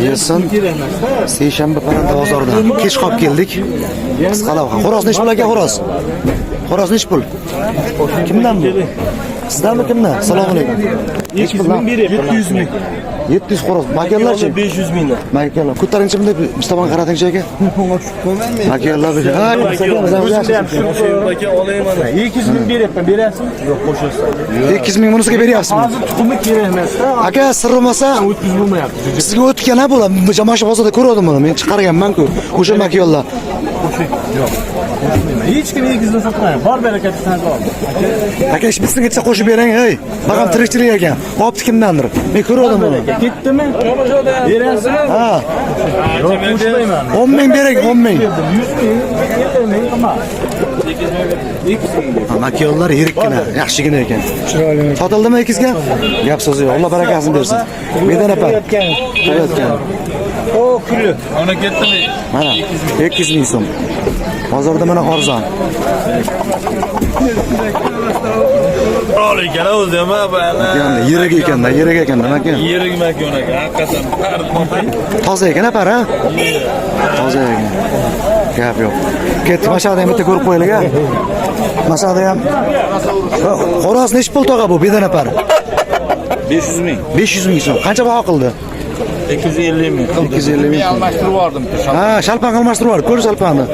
Yesin. Seshanba paranda bozordan kech qolib keldik. Qisqalab. Xo'roz nech pul aka xo'roz? Xo'roz nech pul? Kimdan bu? Sizdanmi kimdan? Assalomu alaykum. 700 ming. 700 xo'roz. Makallarchi? 500 mingdan. Makallar. Ko'tarinchi bunday Mustafa qaratingchi aka. Makallar. Aka olayman. 200 ming beryapman. Berasizmi? Yo'q, qo'shilsa. 200 ming bunisiga beryapsizmi? Hozir tuxumi kerak emas-da. Aka sir bo'lmasa 300 bo'lmayapti. sizga o'tgan ha bo'ladi. Jamoash bozorda ko'rdim buni. Men chiqarganman-ku. O'sha makallar. Yo'q. Hech kim 200 dan sotmaydi. Bor barakati sanab ol. Aka ish bitsingacha qo'shib bering, hey. Bag'am tirikchilik ekan. Olibdi kimdandir. Men ko'rdim buni. Ketdimi? Berasizmi? Ha. Yo'q, qo'shmayman. 10 ming bering, 10 ming. 100 ming, 7 ming qilma. 200 ming. Makyollar yirikkina, yaxshigina ekan. Sotildimi ikizga? Gap so'zi yo'q. Alloh barakasini bersin. Medan apa? Qo'yayotgan. O, kulli. Ona ketdimi? Mana 200 ming so'm. Hozirda mana arzon. Qurol ekan o'zi ham bana. Yani yirik ekanda, yirik ekanda aka. Yirik makon aka, haqiqatan. Toza ekan apar ha? Toza ekan. Gap yo'q. Ketdi, mashada ham bitta ko'rib qo'yaylik ha. Mashada ham. Xo'roz nech pul tog'a bu bedan apar? 500 ming. 500 ming so'm. Qancha baho qildi? 250 ming. 250 ming. Almashtirib yubordim. Ha, shalpan almashtirib yubordi. Ko'r shalpanni.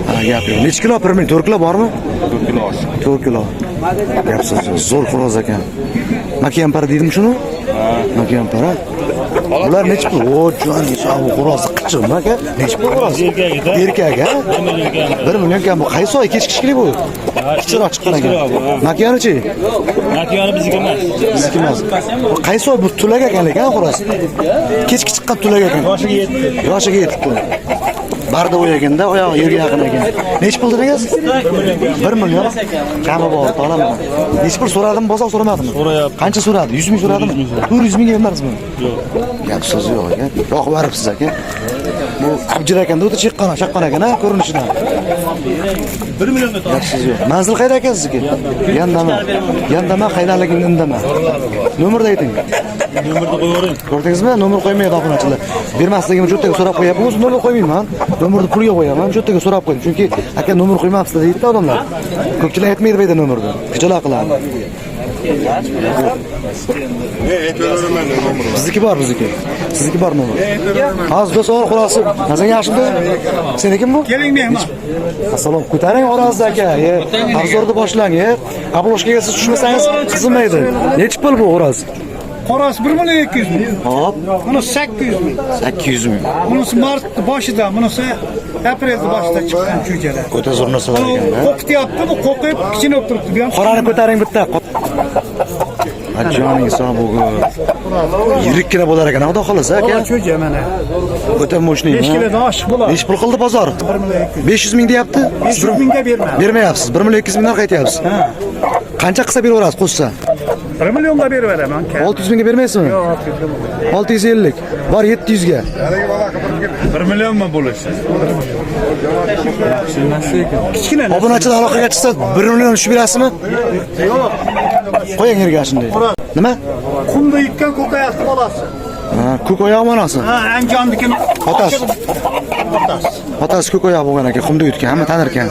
Ha, gap yo'q. Nech kilo? 1 ming 4 kilo bormi? 4 kilo osh. 4 kilo. Gap so'z. Zo'r xo'roz ekan. Makiyampar deydimi shuni? Ha. Makiyampar. Bular nech pul? O, jon, shu xo'roz qichim aka. Nech pul xo'roz? Erkak ha? 1 million kam bu. Qaysi oy kichik bu? Kichikroq chiqqan ekan. Makiyanichi? Makiyani bizniki emas. Bizniki emas. Qaysi oy bu tulak ekan lekin xo'roz. Kechki chiqqan tulak ekan. Yoshiga yetdi. Yoshiga yetdi. Barda o'yaganda, oyog'i yerga yaqin ekan. Nech pul dedingiz? 1 million. Kami bor, olaman. Nech pul so'radim, bozor so'ramadimi? So'rayapti. Qancha so'radi? 100 ming so'radimi? 400 mingga bermaysizmi? Yo'q. Gap so'zi yo'q ekan. Yoqib beribsiz aka. Bu abjir ekanda o'ta chaqqan ekan, ha, ko'rinishidan. 1 millionga to'g'ri. Gap so'zi yo'q. Manzil qayda ekan sizniki? Yandama. Yandama qaydaligingni indama. Nomerni ayting. Nomerni qo'yavering. Ko'rdingizmi? Nomer qo'ymaydi obunachilar. Bermasligim uchun o'taga so'rab qo'yapman. O'zi nomer qo'ymayman. Nomerni pulga qo'yaman. O'taga so'rab qo'ydim. Chunki aka nomer qo'ymayapsiz deydi odamlar. Ko'pchilik aytmaydi bu yerda nomerni. Xijolat qiladi. Bizniki bor, bizniki. Sizniki bor nomer. Hozir do'st xo'rosi. Nazan yaxshimi? Seniki bu? Keling mehmon. Assalom, ko'taring xo'rozni aka. Obzorni boshlang, Obloshkaga siz tushmasangiz qizimaydi. Nech pul bu xo'roz? Xo'roz 1 million 200 ming. Hop, Buni 800 ming. 800 ming. Bunisi mart boshida, bunisi aprel boshida chiqqan cho'jalar. O'ta zo'r narsalar ekan. Qo'qityapti, bu qo'qib kichkina bo'lib turibdi. Bu ham Qorani ko'taring bitta. Ajoning hisobi bu. Yirikkina bo'lar ekan, xudo xolasa aka. cho'ja mana. O'ta mo'shning. 5 kilodan oshiq bo'ladi. Nech pul qildi bozor? 1 million 200. 500 ming deyapti. 500 mingga bermadi. Bermayapsiz. 1 million 200 mingdan qaytyapsiz. Qancha qilsa beraverasiz, qo'shsa? 1 millionga berib beraman. 600 mingga bermaysizmi? Yo'q, 650. Bor 700 ga. 1 millionmi bo'lishi? kichkina. Obunachilar aloqaga chiqsa 1 million tushib berasizmi? Yo'q. Qo'ying yerga shunday. Nima? Qumda yutgan qo'qayapti bolasi. Ha, ko'k oyoq manasi. Ha, Anjondikini. Otasi. Otasi ko'k oyoq bo'lgan ekan, qumda yutgan, hamma tanir ekan.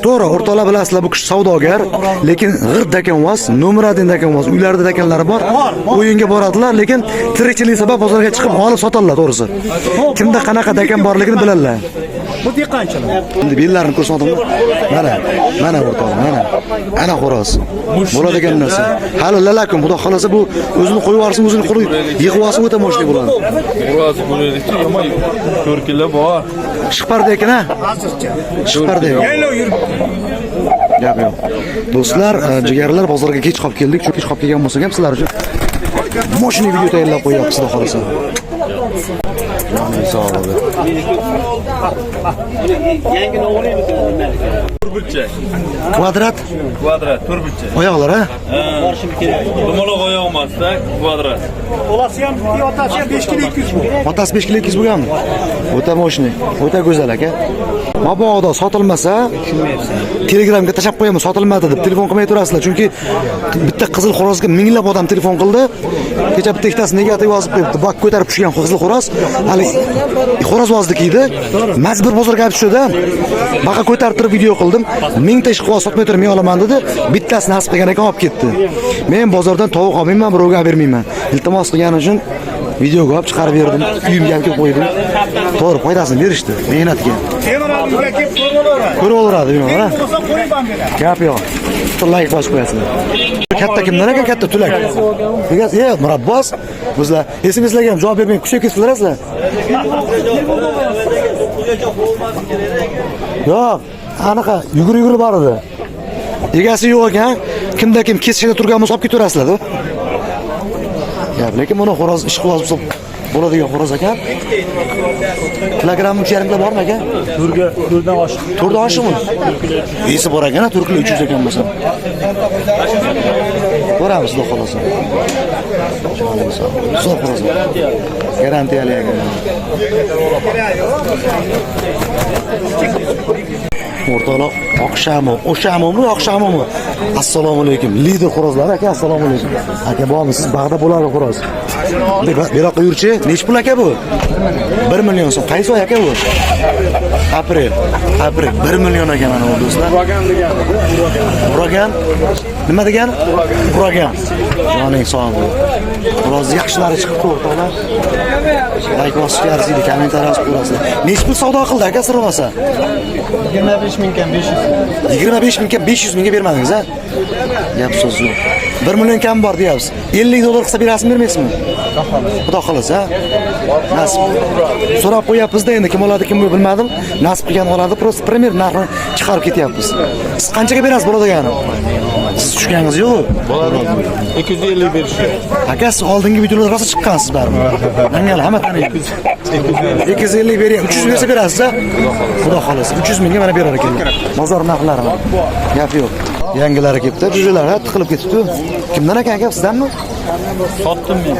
To'g'ri, o'rtoqlar bilasizlar, bu kishi savdogar, lekin g'irt ekan emas, nomeradin ekan emas, uylarda ekanlari bor. O'yinga boradilar, lekin tirikchilik sabab bozorga chiqib olib sotadilar, to'g'risi. Kimda qanaqa ekan borligini biladilar. Bu dehqonchilar. Endi bellarini ko'rsatdim. Mana o'rtoqlar, mana. Ana xo'roz. Bo'ladigan narsa. Hali lalakum, xudo xolasa bu o'zini qo'yib yuborsin, o'zini qo'yib yig'ib olsa o'ta mo'shli bo'ladi. Xo'roz bo'laylikchi, yomon 4 kilo bor. Shiqparda ekan, ha? Hozircha. Shiqparda ekan. Yaylov yurib. Gap yo'q. Do'stlar, jigarlar bozorga kech qolib keldik. Chunki kech qolib kelgan bo'lsak ham sizlar uchun moshina video tayyorlab qo'yapmiz, xudo xolasa. Joning sog' bo'l. Yangini o'g'liymi? Turburchak. Kvadrat, turburchak. oyoqlar ha? Dumaloq oyoq emasda, kvadrat. Olası ham, otasi ham 5 kilo 200 bu. Otasi 5 kilo 200 bo'lganmi? O'ta moshni, o'ta go'zal aka. Mabodo sotilmasa, Telegramga tashab qo'yaman, sotilmadi deb telefon qilmay turasizlar, chunki bitta qizil xo'rozga minglab odam telefon qildi. Kecha bitta ikkitasi negativ yozib qo'yibdi. Bak ko'tarib tushgan qizil xo'roz, hali xo'roz vozdikiydi. Majbur bozorga olib tushdi. Baqa ko'tarib turib video qildim. 1000 ta ish qilib sotmay turib men olaman dedi. Bittasi nasib qilgan ekan olib ketdi. Men bozordan tovuq olmayman, birovga bermayman. Iltimos qilgani uchun videoga olib chiqarib berdim. Uyimga olib kelib qo'ydim. To'g'ri, foydasini berishdi mehnatga. Temir uyiga kelib ko'raveradi. Ko'raveradi, bilmayman. Bo'lsa qo'yman dedi. Gap yo'q. Bitta like bosib qo'yasizlar. Katta kimdan ekan katta tulak? Degas, murabbos. Bizlar esingizlarga ham javob bermay kuchga ketib turasizlar. Yo'q, anaqa yugurib bor edi. Egasi yo'q ekan, kimda kim kesishda turgan bo'lsa olib ketaverasizlar-da. Lekin buni xo'roz ish qilib olsa bo'ladigan xo'roz ekan. Kilogramm 3,5 bormi aka? To'rdan oshdi. To'rdan oshimi? Esi bor ekan, 4 kilo 300 ekan bo'lsa. Ko'ramiz xudo xolosa. Zo'r xo'roz. Garantiyali ekan. O'rtoqlar, oqshamimi? Assalomu alaykum. Lider xo'rozlar aka, assalomu alaykum. Aka, bormi siz bag'da bo'ladi xo'roz. Beroqqa yurchi, nech pul aka bu? 1 million so'm. Qaysi oy aka bu? Aprel. 1 million ekan mana bu do'stlar. Uragan. Nima degani? Uragan. Joning sog' bo'l. Biroz yaxshilari chiqib o'rtoqlar. Like bosishga arziydi, kommentariy yozib qo'yasizlar. Nech pul savdo qildi aka sir bo'lmasa? 25 ming kam 500. 25 mingga 500 mingga bermadingiz a? Gap so'z yo'q. 1 million kam bor deyapsiz. 50 dollar qilsa berasizmi, bermaysizmi? Xudo xolasa, nasib. So'rab qo'yapmiz-da, endi kim oladi, kim bilmadim. Nasib qilgan oladi, просто пример narxini chiqarib ketyapmiz. Siz qanchaga berasiz bo'ladigan? Siz tushganingiz yo'q. Bo'ladi. 250 berish. Aka, siz oldingi videolarda rosa chiqqansiz baribir. Menga hamma taniydi. 250 beryapti. 300 bersa berasiz-a? Xudo xolasa, 300 mingga mana berar ekanlar. Bozor narxlari. Gap yo'q. Yangilari kelibdi, jujalar tiqilib ketibdi. Kimdan ekan aka, sizdanmi? Sotdim men.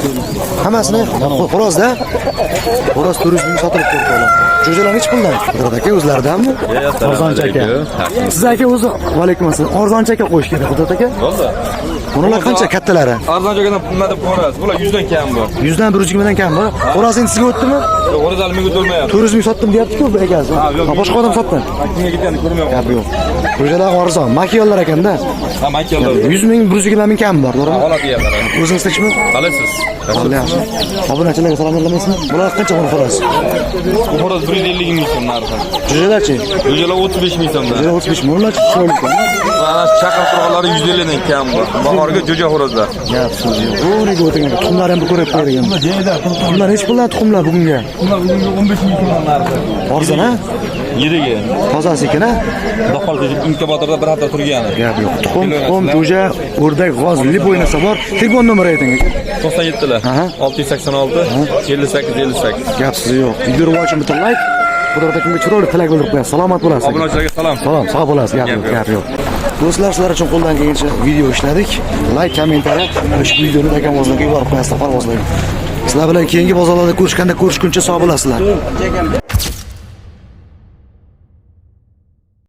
Hammasini xo'rozda. Xo'roz 400 ming sotilib ketdi. Jujalar nech puldan? Qudrat aka o'zlaridanmi? Arzoncha aka. Siz aka o'zi, va alaykum assalom. Arzoncha aka qo'yish kerak, Qudrat aka. Bo'ldi. Bular qancha kattalari? Arzonchadan nima deb qo'yasiz? Bular 100 dan kam bu. 100 dan 120 dan kam bor. Xo'roz endi sizga o'tdimi? Yo'q, o'rozal menga o'tmayapti. 400 ming sotdim deyapti-ku bu egasi. Boshqa odam sotdi. Kimga ketganini ko'rmayapman. Gap yo'q. Jujalar arzon, makiyollar ekanda. Ha, makiyollar. 100 ming, 120 ming kam bor, to'g'rimi? Oladi yerlar. O'zingiz tekishmi? Qalaysiz? Alloh yaxshi. Obunachilarga salom yo'llamaysizmi? Bular qancha bo'ladi xo'roz? Xo'roz 150 ming so'm narxi. Jujalarchi? Jo'jalar 35 ming so'mdan. Jujalar 35 ming. Ular chiroyli ekan. Mana chaqir turg'anlari 150 dan kam bu. Bahorga jo'ja xo'rozlar. Gap so'z yo'q. O'riga o'tgan. Tuxumlar ham ko'rib qo'ygan. Tuxumlar hech puldan tuxumlar bugunga. Ular bugunga 15 ming so'm narxi. Arzon a? Yeriga. Tozasi ekan a? Dahol inkubatorda bir hafta turgani. Gap yo'q. Tuxum, jo'ja, o'rdak, g'oz, lip o'ynasa bor. Telefon nomeri ayting. 97lar. 686 58 58. Gap so'z yo'q. Video rivojini bitta like. Qudrat akamga chiroyli tilak bildirib qo'yasiz. Salomat bo'lasiz. Obunachilarga salom. Salom, sog' bo'lasiz. Gap yo'q. Do'stlar, sizlar uchun qo'ldan kelgancha video ishladik. Like, kommentariy, ushbu videoni akam o'zlariga yuborib qo'yasizlar, parvozlarga. Sizlar bilan keyingi bozorlarda ko'rishganda ko'rishguncha sog' bo'lasizlar.